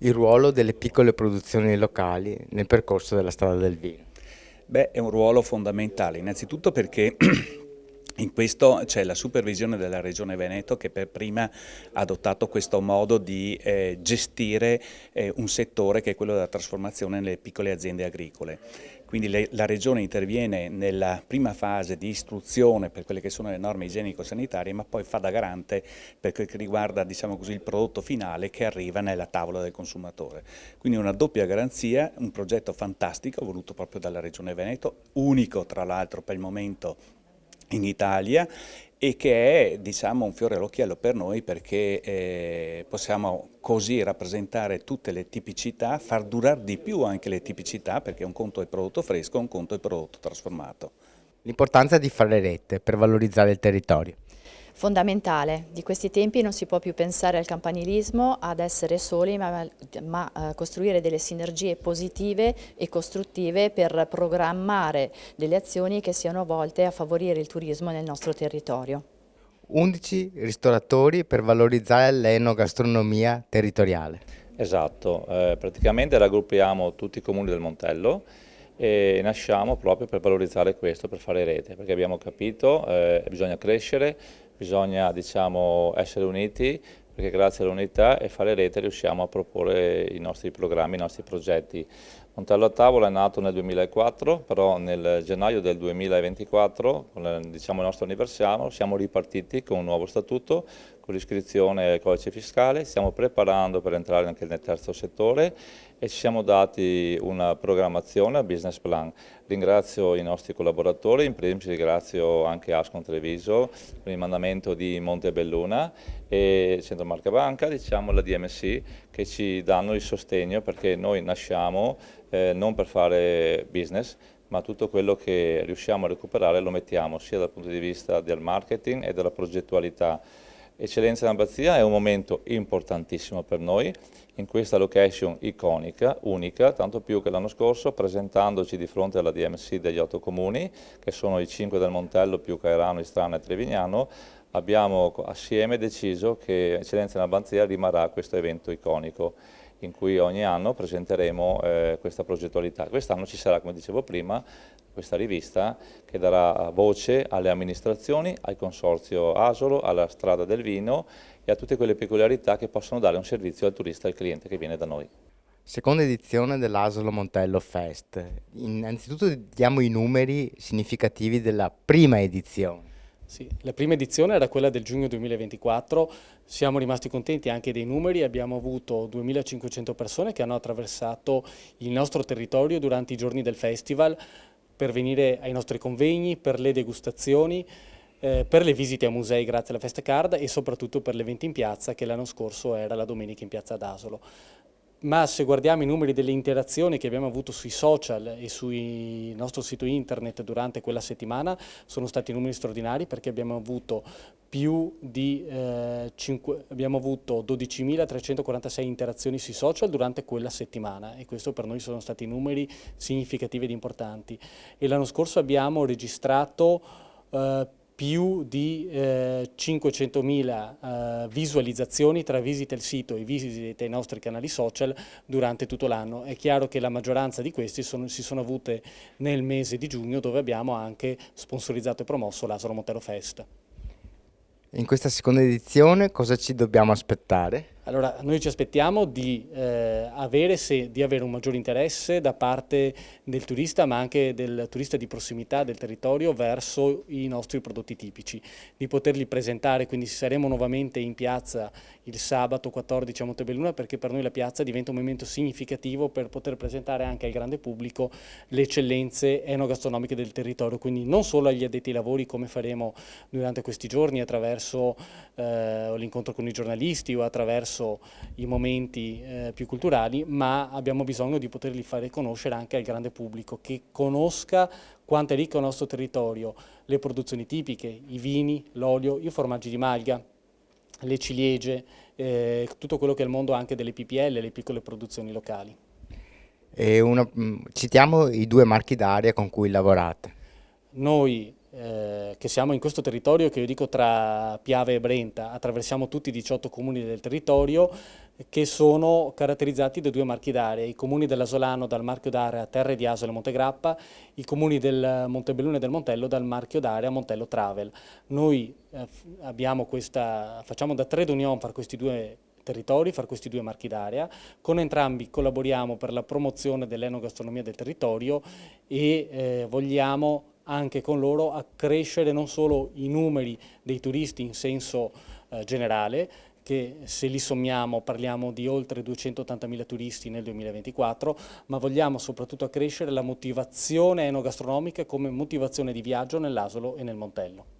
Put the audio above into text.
Il ruolo delle piccole produzioni locali nel percorso della strada del vino. Beh, è un ruolo fondamentale, innanzitutto perché in questo c'è la supervisione della Regione Veneto che per prima ha adottato questo modo di gestire un settore che è quello della trasformazione nelle piccole aziende agricole. Quindi la Regione interviene nella prima fase di istruzione per quelle che sono le norme igienico-sanitarie, ma poi fa da garante per quel che riguarda, diciamo così, il prodotto finale che arriva nella tavola del consumatore. Quindi una doppia garanzia, un progetto fantastico voluto proprio dalla Regione Veneto, unico tra l'altro per il momento in Italia e che è, diciamo, un fiore all'occhiello per noi perché possiamo così rappresentare tutte le tipicità, far durare di più anche le tipicità, perché un conto è il prodotto fresco, un conto è il prodotto trasformato. L'importanza di fare rete per valorizzare il territorio. Fondamentale, di questi tempi non si può più pensare al campanilismo, ad essere soli, ma costruire delle sinergie positive e costruttive per programmare delle azioni che siano volte a favorire il turismo nel nostro territorio. 11 ristoratori per valorizzare l'enogastronomia territoriale. Esatto, praticamente raggruppiamo tutti i comuni del Montello e nasciamo proprio per valorizzare questo, per fare rete, perché abbiamo capito che bisogna crescere, bisogna diciamo, essere uniti, perché grazie all'unità e fare rete riusciamo a proporre i nostri programmi, i nostri progetti. Montello a Tavola è nato nel 2004, però nel gennaio del 2024, con diciamo, il nostro anniversario, siamo ripartiti con un nuovo statuto, con l'iscrizione al codice fiscale, stiamo preparando per entrare anche nel terzo settore e ci siamo dati una programmazione, un business plan. Ringrazio i nostri collaboratori, in primis ringrazio anche Ascon Treviso con il mandamento di Montebelluna e Centro Marca Banca, diciamo la DMC, che ci danno il sostegno perché noi nasciamo non per fare business, ma tutto quello che riusciamo a recuperare lo mettiamo sia dal punto di vista del marketing e della progettualità. Eccellenza in Abbazia è un momento importantissimo per noi, in questa location iconica, unica, tanto più che l'anno scorso presentandoci di fronte alla DMC degli 8 comuni, che sono i 5 del Montello più Cairano, Istrana e Trevignano, abbiamo assieme deciso che Eccellenza in Abbazia rimarrà questo evento iconico in cui ogni anno presenteremo questa progettualità. Quest'anno ci sarà, come dicevo prima, questa rivista che darà voce alle amministrazioni, al consorzio Asolo, alla strada del vino e a tutte quelle peculiarità che possono dare un servizio al turista, al cliente che viene da noi. Seconda edizione dell'Asolo Montello Fest. Innanzitutto diamo i numeri significativi della prima edizione. Sì, la prima edizione era quella del giugno 2024, siamo rimasti contenti anche dei numeri, abbiamo avuto 2500 persone che hanno attraversato il nostro territorio durante i giorni del festival per venire ai nostri convegni, per le degustazioni, per le visite a musei grazie alla Festcard e soprattutto per l'evento in piazza che l'anno scorso era la domenica in piazza d'Asolo. Ma se guardiamo i numeri delle interazioni che abbiamo avuto sui social e sul nostro sito internet durante quella settimana, sono stati numeri straordinari perché abbiamo avuto abbiamo avuto 12.346 interazioni sui social durante quella settimana e questo per noi sono stati numeri significativi ed importanti. E l'anno scorso abbiamo registrato più di 500.000 visualizzazioni tra visite al sito e visite ai nostri canali social durante tutto l'anno. È chiaro che la maggioranza di questi si sono avute nel mese di giugno dove abbiamo anche sponsorizzato e promosso l'Asolo Montello Fest. In questa seconda edizione cosa ci dobbiamo aspettare? Allora, noi ci aspettiamo di avere un maggiore interesse da parte del turista, ma anche del turista di prossimità del territorio verso i nostri prodotti tipici, di poterli presentare, quindi saremo nuovamente in piazza il sabato 14 a Montebelluna perché per noi la piazza diventa un momento significativo per poter presentare anche al grande pubblico le eccellenze enogastronomiche del territorio, quindi non solo agli addetti ai lavori come faremo durante questi giorni attraverso l'incontro con i giornalisti o attraverso i momenti più culturali, ma abbiamo bisogno di poterli fare conoscere anche al grande pubblico, che conosca quanto è ricco il nostro territorio, le produzioni tipiche, i vini, l'olio, i formaggi di malga, le ciliegie, tutto quello che è il mondo anche delle PPL, le piccole produzioni locali. Citiamo i 2 marchi d'aria con cui lavorate. Noi che siamo in questo territorio che io dico tra Piave e Brenta, attraversiamo tutti i 18 comuni del territorio, che sono caratterizzati da 2 marchi d'area, i comuni dell'Asolano dal marchio d'area Terre di Asolo e Montegrappa, i comuni del Montebelluna e del Montello dal marchio d'area Montello Travel. Noi facciamo da trade union fare questi 2 territori, fare questi 2 marchi d'area, con entrambi collaboriamo per la promozione dell'enogastronomia del territorio e vogliamo anche con loro accrescere non solo i numeri dei turisti in senso generale, che se li sommiamo parliamo di oltre 280.000 turisti nel 2024, ma vogliamo soprattutto accrescere la motivazione enogastronomica come motivazione di viaggio nell'Asolo e nel Montello.